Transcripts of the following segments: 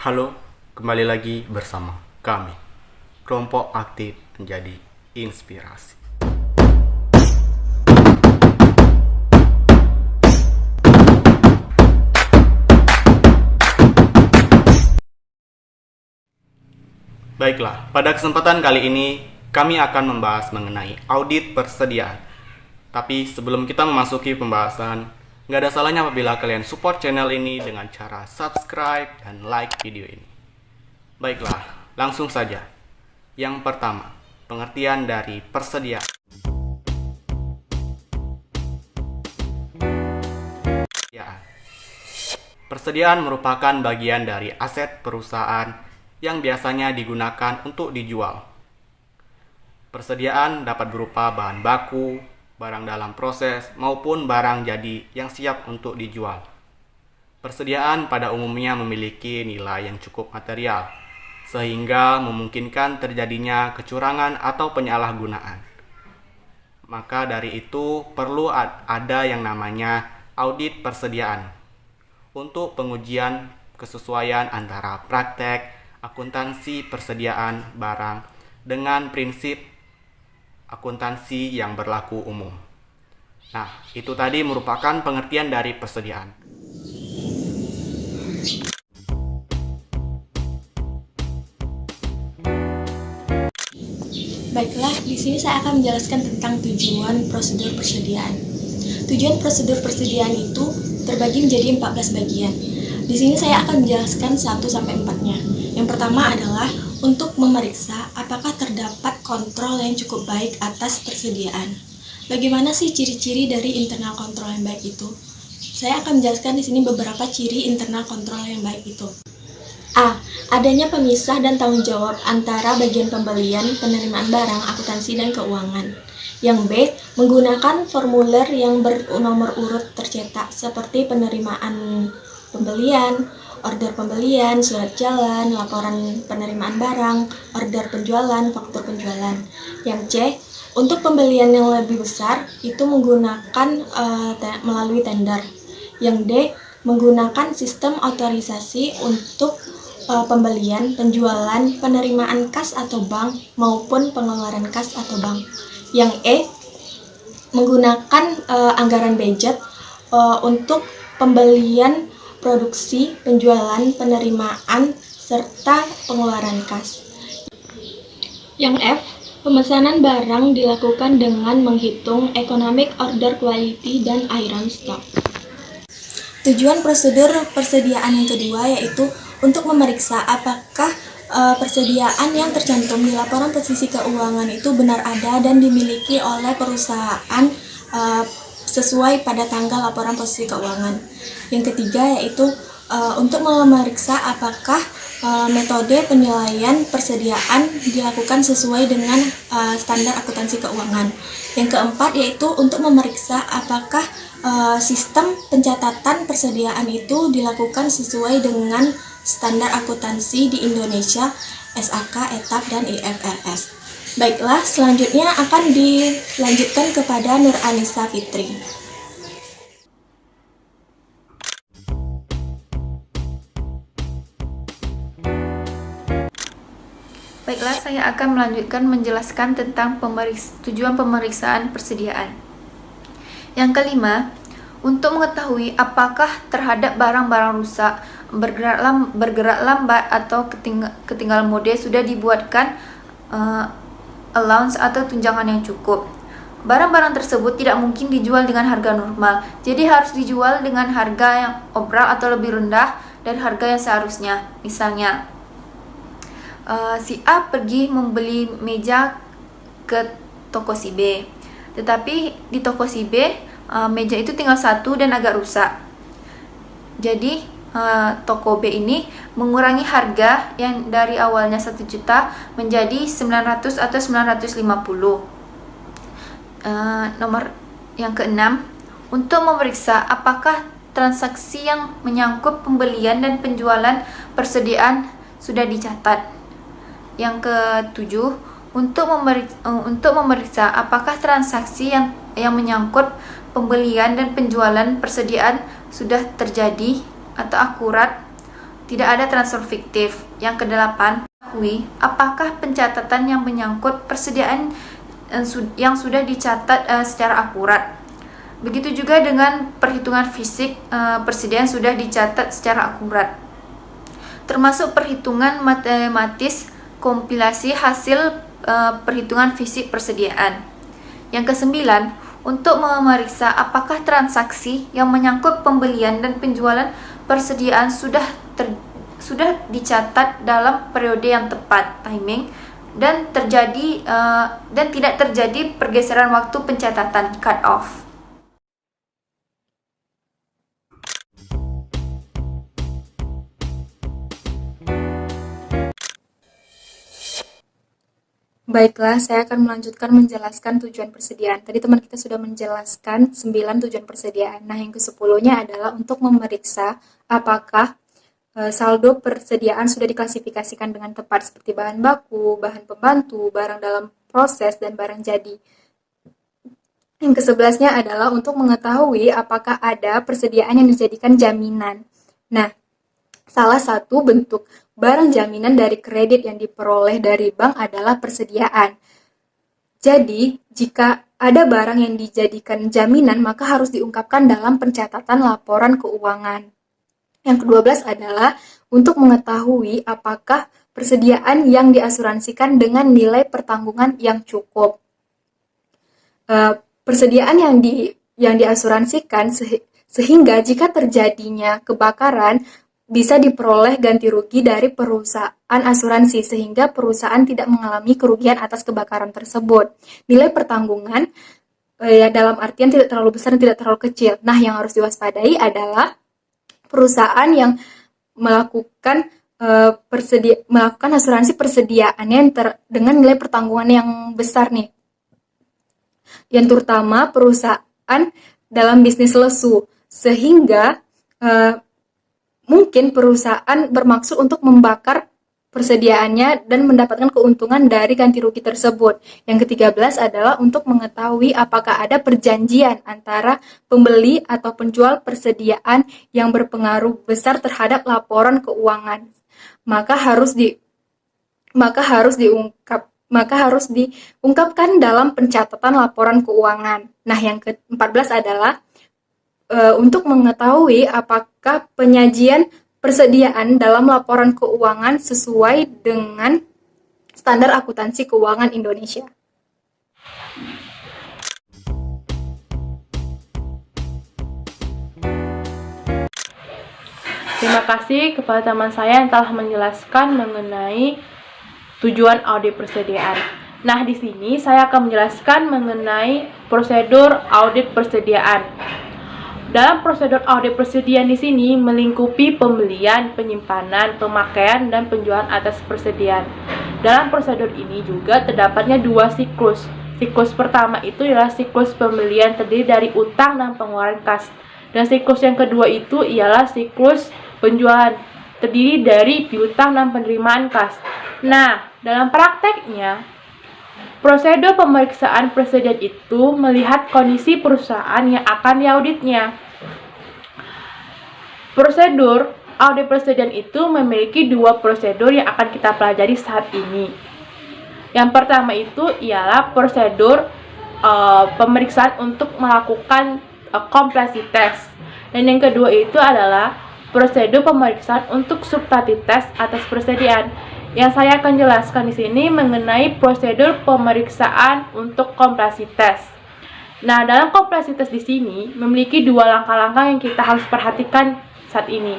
Halo, kembali lagi bersama kami, kelompok aktif menjadi inspirasi. Baiklah, pada kesempatan kali ini kami akan membahas mengenai audit persediaan. Tapi sebelum kita memasuki pembahasan, nggak ada salahnya apabila kalian support channel ini dengan cara subscribe dan like video ini. Baiklah, langsung saja. Yang pertama, pengertian dari persediaan. Persediaan merupakan bagian dari aset perusahaan yang biasanya digunakan untuk dijual. Persediaan dapat berupa bahan baku, barang dalam proses, maupun barang jadi yang siap untuk dijual. Persediaan pada umumnya memiliki nilai yang cukup material, sehingga memungkinkan terjadinya kecurangan atau penyalahgunaan. Maka dari itu perlu ada yang namanya audit persediaan untuk pengujian kesesuaian antara praktek akuntansi persediaan barang dengan prinsip akuntansi yang berlaku umum. Nah, itu tadi merupakan pengertian dari persediaan. Baiklah, di sini saya akan menjelaskan tentang tujuan prosedur persediaan. Tujuan prosedur persediaan itu terbagi menjadi 14 bagian. Di sini saya akan menjelaskan 1-4-nya. Yang pertama adalah untuk memeriksa apakah terdapat kontrol yang cukup baik atas persediaan. Bagaimana sih ciri-ciri dari internal kontrol yang baik itu? Saya akan menjelaskan di sini beberapa ciri internal kontrol yang baik itu. A. Adanya pemisah dan tanggung jawab antara bagian pembelian, penerimaan barang, akuntansi, dan keuangan. Yang B. Menggunakan formulir yang bernomor urut tercetak seperti penerimaan pembelian, order pembelian, surat jalan, laporan penerimaan barang, order penjualan, faktur penjualan. Yang C. Untuk pembelian yang lebih besar itu menggunakan melalui tender. Yang D. Menggunakan sistem otorisasi untuk pembelian, penjualan, penerimaan kas atau bank maupun pengeluaran kas atau bank. Yang E, menggunakan anggaran budget untuk pembelian, produksi, penjualan, penerimaan, serta pengeluaran kas. Yang F, pemesanan barang dilakukan dengan menghitung economic order quality dan iron stock. Tujuan prosedur persediaan yang kedua yaitu untuk memeriksa apakah persediaan yang tercantum di laporan posisi keuangan itu benar ada dan dimiliki oleh perusahaan sesuai pada tanggal laporan posisi keuangan. Yang ketiga yaitu untuk memeriksa apakah metode penilaian persediaan dilakukan sesuai dengan standar akuntansi keuangan. Yang keempat yaitu untuk memeriksa apakah sistem pencatatan persediaan itu dilakukan sesuai dengan standar akuntansi di Indonesia, SAK, ETAP, dan IFRS. Baiklah, selanjutnya akan dilanjutkan kepada Nur Anissa Fitri. Baiklah, saya akan melanjutkan menjelaskan tentang tujuan pemeriksaan persediaan. Yang kelima, untuk mengetahui apakah terhadap barang-barang rusak, bergerak lambat atau ketinggalan mode sudah dibuatkan allowance atau tunjangan yang cukup. Barang-barang tersebut tidak mungkin dijual dengan harga normal, jadi harus dijual dengan harga yang obral atau lebih rendah dari harga yang seharusnya. Misalnya, si A pergi membeli meja ke toko si B, tetapi di toko si B meja itu tinggal satu dan agak rusak. Jadi toko B ini mengurangi harga yang dari awalnya 1 juta menjadi 900 atau 950. Nomor yang keenam, untuk memeriksa apakah transaksi yang menyangkut pembelian dan penjualan persediaan sudah dicatat. Yang ketujuh, untuk memeriksa apakah transaksi yang menyangkut pembelian dan penjualan persediaan sudah terjadi atau akurat Tidak ada transfer fiktif. Yang kedelapan, ketahui apakah pencatatan yang menyangkut persediaan yang sudah dicatat secara akurat. Begitu juga dengan perhitungan fisik, persediaan sudah dicatat secara akurat. Termasuk perhitungan matematis kompilasi hasil perhitungan fisik persediaan. Yang kesembilan, untuk memeriksa apakah transaksi yang menyangkut pembelian dan penjualan persediaan sudah dicatat dalam periode yang tepat, timing, dan tidak terjadi pergeseran waktu pencatatan, cut off. Baiklah, saya akan melanjutkan menjelaskan tujuan persediaan. Tadi teman kita sudah menjelaskan 9 tujuan persediaan. Nah, yang ke-10-nya adalah untuk memeriksa apakah saldo persediaan sudah diklasifikasikan dengan tepat seperti bahan baku, bahan pembantu, barang dalam proses, dan barang jadi. Yang ke-11-nya adalah untuk mengetahui apakah ada persediaan yang dijadikan jaminan. Nah, salah satu bentuk barang jaminan dari kredit yang diperoleh dari bank adalah persediaan. Jadi, jika ada barang yang dijadikan jaminan, maka harus diungkapkan dalam pencatatan laporan keuangan. Yang ke-12 adalah untuk mengetahui apakah persediaan yang diasuransikan dengan nilai pertanggungan yang cukup. Persediaan yang diasuransikan sehingga jika terjadinya kebakaran, bisa diperoleh ganti rugi dari perusahaan asuransi sehingga perusahaan tidak mengalami kerugian atas kebakaran tersebut. Nilai pertanggungan dalam artian tidak terlalu besar dan tidak terlalu kecil. Nah, yang harus diwaspadai adalah perusahaan yang melakukan asuransi persediaannya dengan nilai pertanggungan yang besar nih. Yang terutama perusahaan dalam bisnis lesu sehingga mungkin perusahaan bermaksud untuk membakar persediaannya dan mendapatkan keuntungan dari ganti rugi tersebut. Yang ke-13 adalah untuk mengetahui apakah ada perjanjian antara pembeli atau penjual persediaan yang berpengaruh besar terhadap laporan keuangan. Maka harus diungkapkan dalam pencatatan laporan keuangan. Nah, yang ke-14 adalah untuk mengetahui apakah penyajian persediaan dalam laporan keuangan sesuai dengan standar akuntansi keuangan Indonesia. Terima kasih kepada teman saya yang telah menjelaskan mengenai tujuan audit persediaan. Nah, di sini saya akan menjelaskan mengenai prosedur audit persediaan. Dalam prosedur audit persediaan di sini melingkupi pembelian, penyimpanan, pemakaian, dan penjualan atas persediaan. Dalam prosedur ini juga terdapatnya dua siklus. Siklus pertama itu ialah siklus pembelian terdiri dari utang dan pengeluaran kas. Dan siklus yang kedua itu ialah siklus penjualan terdiri dari piutang dan penerimaan kas. Nah, dalam prakteknya prosedur pemeriksaan persediaan itu melihat kondisi perusahaan yang akan diauditnya. Prosedur audit persediaan itu memiliki dua prosedur yang akan kita pelajari saat ini. Yang pertama itu ialah prosedur pemeriksaan untuk melakukan compliance test. Dan yang kedua itu adalah prosedur pemeriksaan untuk substansi test atas persediaan. Yang saya akan jelaskan di sini mengenai prosedur pemeriksaan untuk compliance test. Nah, dalam compliance test di sini memiliki dua langkah-langkah yang kita harus perhatikan saat ini,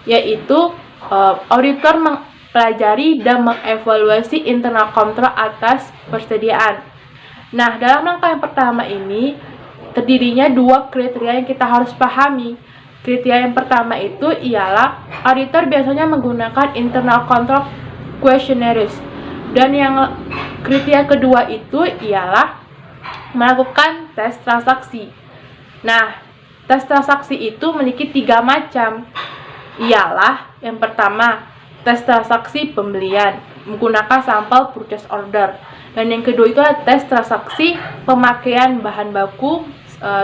yaitu auditor mempelajari dan mengevaluasi internal control atas persediaan. Nah, dalam langkah yang pertama ini terdirinya dua kriteria yang kita harus pahami. Kriteria yang pertama itu ialah auditor biasanya menggunakan internal control questionnaires, dan yang kriteria kedua itu ialah melakukan tes transaksi. Nah, tes transaksi itu memiliki 3 macam, ialah yang pertama tes transaksi pembelian menggunakan sampel purchase order, dan yang kedua itu adalah tes transaksi pemakaian bahan baku,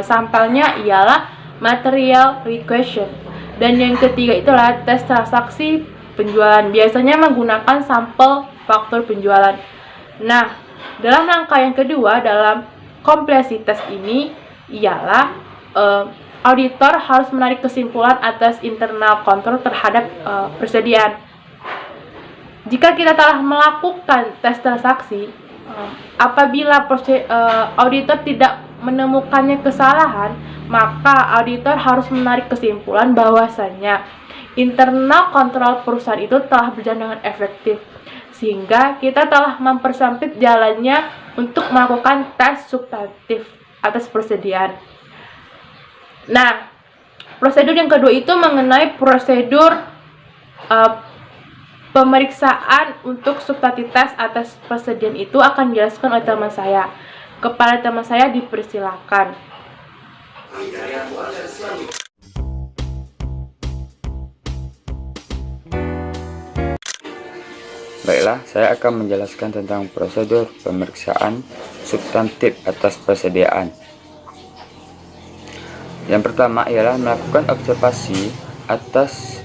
sampelnya ialah material requisition, dan yang ketiga itu adalah tes transaksi penjualan, biasanya menggunakan sampel faktur penjualan. Nah, dalam langkah yang kedua dalam kompleksitas ini ialah auditor harus menarik kesimpulan atas internal kontrol terhadap persediaan. Jika kita telah melakukan tes transaksi, apabila auditor tidak menemukannya kesalahan, maka auditor harus menarik kesimpulan bahwasanya internal kontrol perusahaan itu telah berjalan dengan efektif, sehingga kita telah mempersempit jalannya untuk melakukan tes substantif atas persediaan. Nah, prosedur yang kedua itu mengenai prosedur pemeriksaan untuk substantif tes atas persediaan itu akan dijelaskan oleh teman saya. Kepada teman saya dipersilakan. Baiklah, saya akan menjelaskan tentang prosedur pemeriksaan substantif atas persediaan. Yang pertama ialah melakukan observasi atas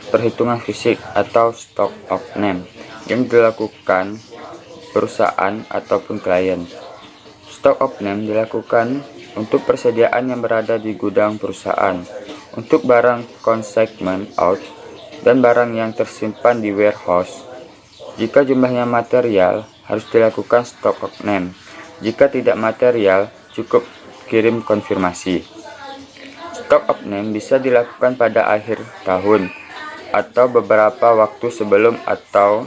perhitungan fisik atau stock of name yang dilakukan perusahaan ataupun klien. Stock of name dilakukan untuk persediaan yang berada di gudang perusahaan, untuk barang consignment out, dan barang yang tersimpan di warehouse. Jika jumlahnya material, harus dilakukan stock of name. Jika tidak material, cukup kirim konfirmasi. Stock of name bisa dilakukan pada akhir tahun atau beberapa waktu sebelum atau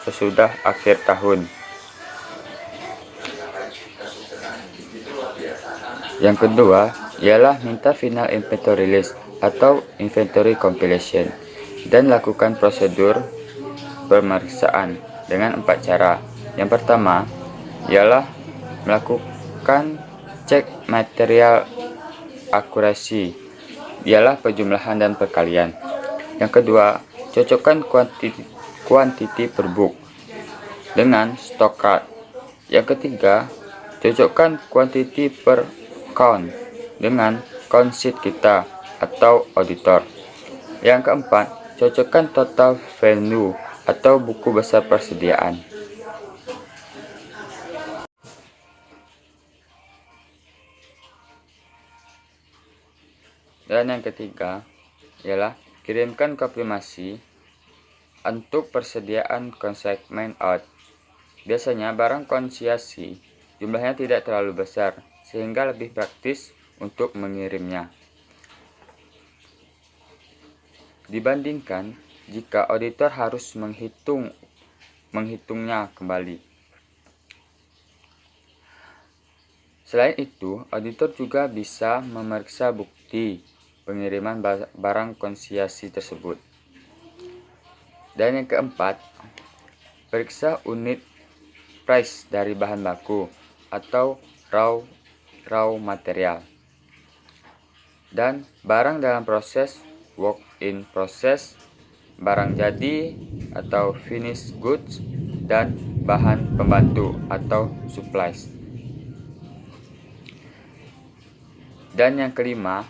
sesudah akhir tahun. Yang kedua ialah minta final inventory list atau inventory compilation dan lakukan prosedur pemeriksaan dengan 4 cara. Yang pertama ialah melakukan cek material akurasi, ialah penjumlahan dan perkalian. Yang kedua, cocokkan quantity per book dengan stock card. Yang ketiga, cocokkan quantity per count dengan count sheet kita atau auditor. Yang keempat, cocokkan total value atau buku besar persediaan. Dan yang ketiga ialah kirimkan konfirmasi untuk persediaan consignment out. Biasanya barang konsinyasi jumlahnya tidak terlalu besar sehingga lebih praktis untuk mengirimnya dibandingkan jika auditor harus menghitungnya kembali. Selain itu, auditor juga bisa memeriksa bukti pengiriman barang konsinyasi tersebut. Dan yang keempat, periksa unit price dari bahan baku atau raw material dan barang dalam proses work in process, barang jadi atau finished goods, dan bahan pembantu atau supplies. Dan yang kelima,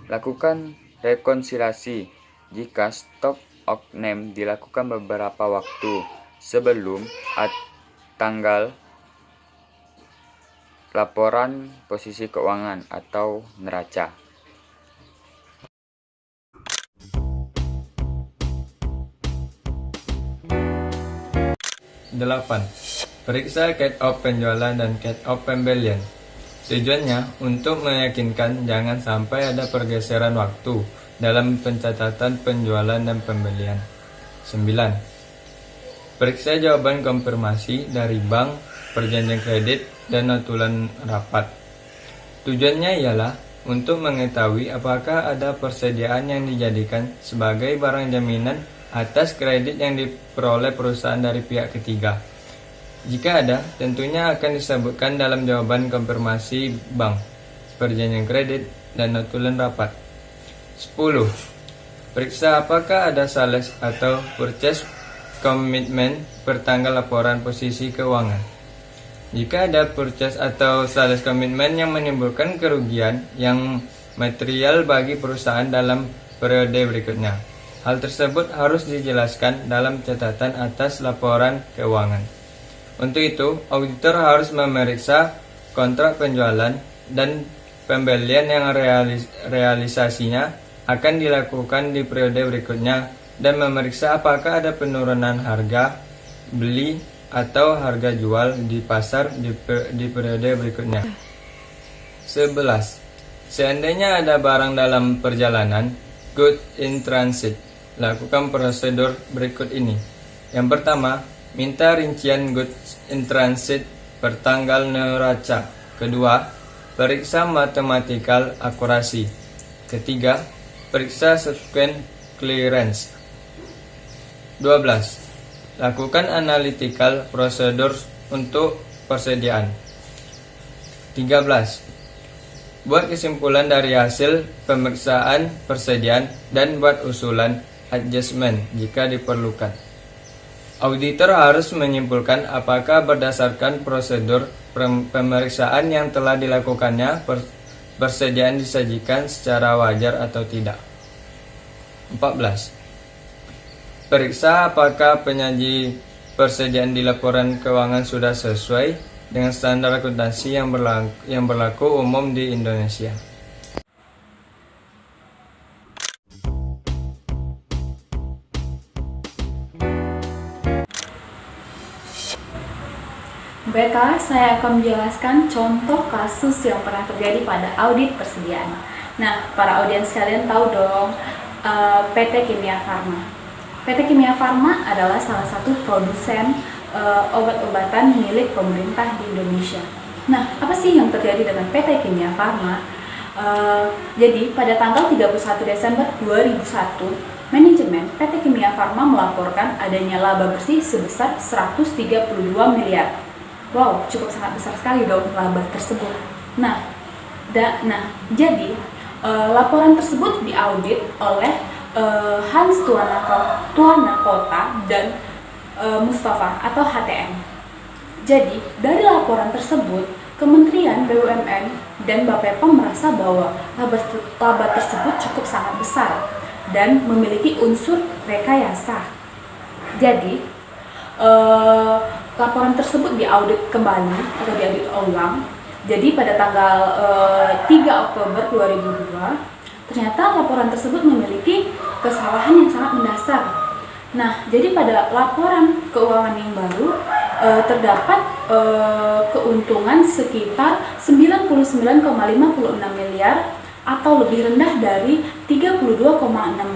lakukan rekonsiliasi jika stock of name dilakukan beberapa waktu sebelum tanggal laporan posisi keuangan atau neraca. 8. Periksa cut off penjualan dan cut off pembelian. Tujuannya untuk meyakinkan jangan sampai ada pergeseran waktu dalam pencatatan penjualan dan pembelian. 9. Periksa jawaban konfirmasi dari bank, perjanjian kredit, dan notulen rapat. Tujuannya ialah untuk mengetahui apakah ada persediaan yang dijadikan sebagai barang jaminan atas kredit yang diperoleh perusahaan dari pihak ketiga. Jika ada, tentunya akan disebutkan dalam jawaban konfirmasi bank, perjanjian kredit, dan notulen rapat. 10. Periksa apakah ada sales atau purchase commitment pertanggal laporan posisi keuangan. Jika ada purchase atau sales commitment yang menimbulkan kerugian yang material bagi perusahaan dalam periode berikutnya, Hal tersebut harus dijelaskan dalam catatan atas laporan keuangan. Untuk itu, auditor harus memeriksa kontrak penjualan dan pembelian yang realisasinya akan dilakukan di periode berikutnya dan memeriksa apakah ada penurunan harga beli atau harga jual di pasar di periode berikutnya. 11. Seandainya ada barang dalam perjalanan, good in transit, lakukan prosedur berikut ini. Yang pertama, minta rincian goods in transit per tanggal neraca. Kedua, periksa mathematical akurasi. Ketiga, periksa subsequent clearance. 12. Lakukan analytical procedures untuk persediaan. 13. Buat kesimpulan dari hasil pemeriksaan persediaan dan buat usulan adjustment jika diperlukan. Auditor harus menyimpulkan apakah berdasarkan prosedur pemeriksaan yang telah dilakukannya persediaan disajikan secara wajar atau tidak. 14. Periksa apakah penyaji persediaan di laporan keuangan sudah sesuai dengan standar akuntansi yang berlaku umum di Indonesia. Baiklah, saya akan menjelaskan contoh kasus yang pernah terjadi pada audit persediaan. Nah, para audiens sekalian tahu dong PT Kimia Farma. PT Kimia Farma adalah salah satu produsen obat-obatan milik pemerintah di Indonesia. Nah, apa sih yang terjadi dengan PT Kimia Farma? Jadi, pada tanggal 31 Desember 2001, manajemen PT Kimia Farma melaporkan adanya laba bersih sebesar 132 miliar. Wow, cukup sangat besar sekali dong laba tersebut. Jadi laporan tersebut diaudit oleh Hans Tuanakota dan Mustafa atau HTM. Jadi, dari laporan tersebut, Kementerian BUMN dan Bapepom merasa bahwa laba tersebut cukup sangat besar dan memiliki unsur rekayasa. Jadi, laporan tersebut diaudit kembali atau diaudit ulang. Jadi, pada tanggal 3 Oktober 2002, ternyata laporan tersebut memiliki kesalahan yang sangat mendasar. Nah, jadi pada laporan keuangan yang baru terdapat keuntungan sekitar 99,56 miliar atau lebih rendah dari 32,6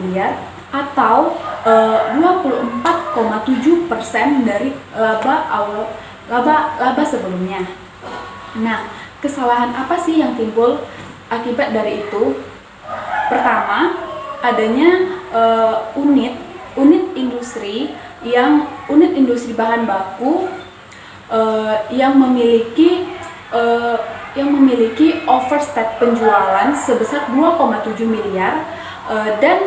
miliar atau 24,7% dari laba sebelumnya. Nah, kesalahan apa sih yang timbul akibat dari itu? Pertama, adanya unit industri bahan baku yang memiliki overstate penjualan sebesar 2,7 miliar dan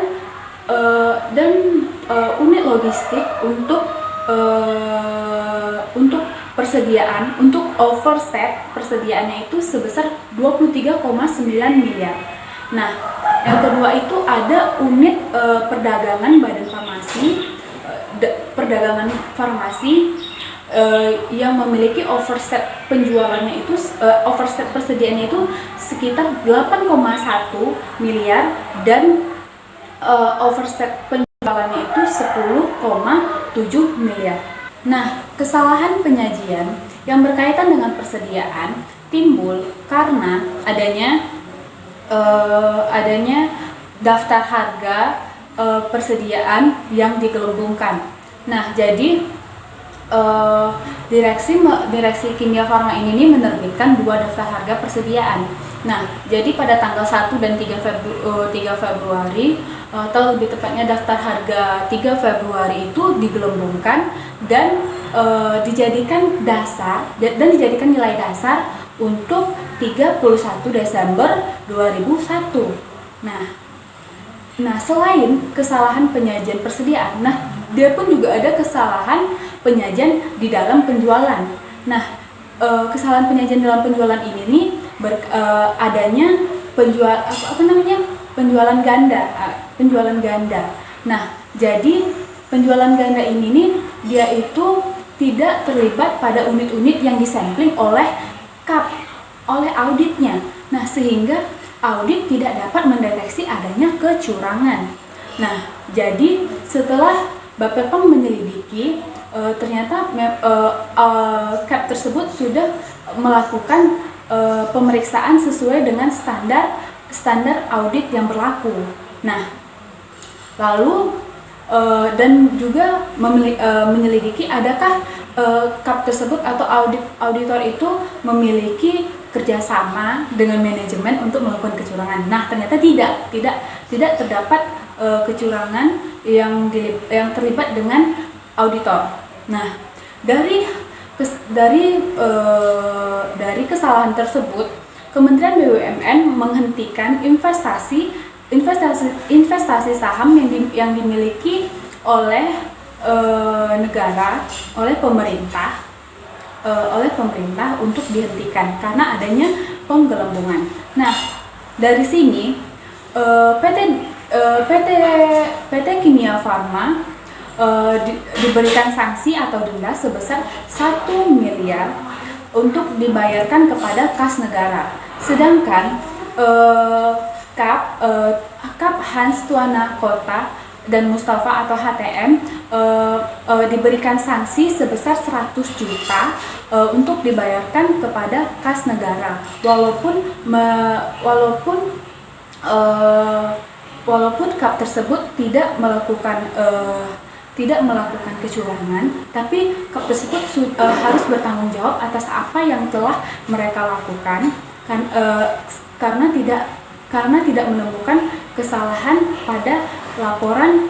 unit logistik untuk persediaan untuk overstate persediaannya itu sebesar 23,9 miliar. Nah, yang kedua itu ada unit perdagangan badan farmasi yang memiliki overstate penjualannya itu overstate persediaannya itu sekitar 8,1 miliar dan overstate penjualannya itu 10,7 miliar. Nah, kesalahan penyajian yang berkaitan dengan persediaan timbul karena adanya daftar harga persediaan yang digelembungkan. Nah, jadi direksi Kimia Farma ini menerbitkan 2 daftar harga persediaan. Nah, jadi pada tanggal 1 dan 3 Februari atau lebih tepatnya daftar harga 3 Februari itu digelembungkan dan dijadikan nilai dasar untuk 31 Desember 2001. Nah, selain kesalahan penyajian persediaan, dia pun juga ada kesalahan penyajian di dalam penjualan. Nah, kesalahan penyajian dalam penjualan ini nih penjualan ganda. Nah, jadi penjualan ganda ini nih dia itu tidak terlibat pada unit-unit yang disampling oleh KAP, oleh auditnya. Nah, sehingga audit tidak dapat mendeteksi adanya kecurangan. Nah, jadi setelah Bapepam menyelidiki, ternyata KAP tersebut sudah melakukan pemeriksaan sesuai dengan standar audit yang berlaku. Nah, lalu dan juga menyelidiki adakah KAP tersebut atau auditor itu memiliki kerjasama dengan manajemen untuk melakukan kecurangan. Nah, ternyata tidak terdapat kecurangan yang terlibat dengan auditor. Nah, dari kesalahan tersebut, Kementerian BUMN menghentikan investasi saham yang dimiliki oleh negara, oleh pemerintah untuk dihentikan karena adanya penggelembungan. Nah, dari sini PT Kimia Farma diberikan sanksi atau denda sebesar 1 miliar untuk dibayarkan kepada kas negara. Sedangkan KAP Hans Tuana Kota dan Mustafa atau HTM diberikan sanksi sebesar 100 juta untuk dibayarkan kepada kas negara, walaupun KAP tersebut tidak melakukan kecurangan, tapi KAP tersebut harus bertanggung jawab atas apa yang telah mereka lakukan karena tidak menemukan kesalahan pada laporan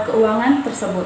keuangan tersebut.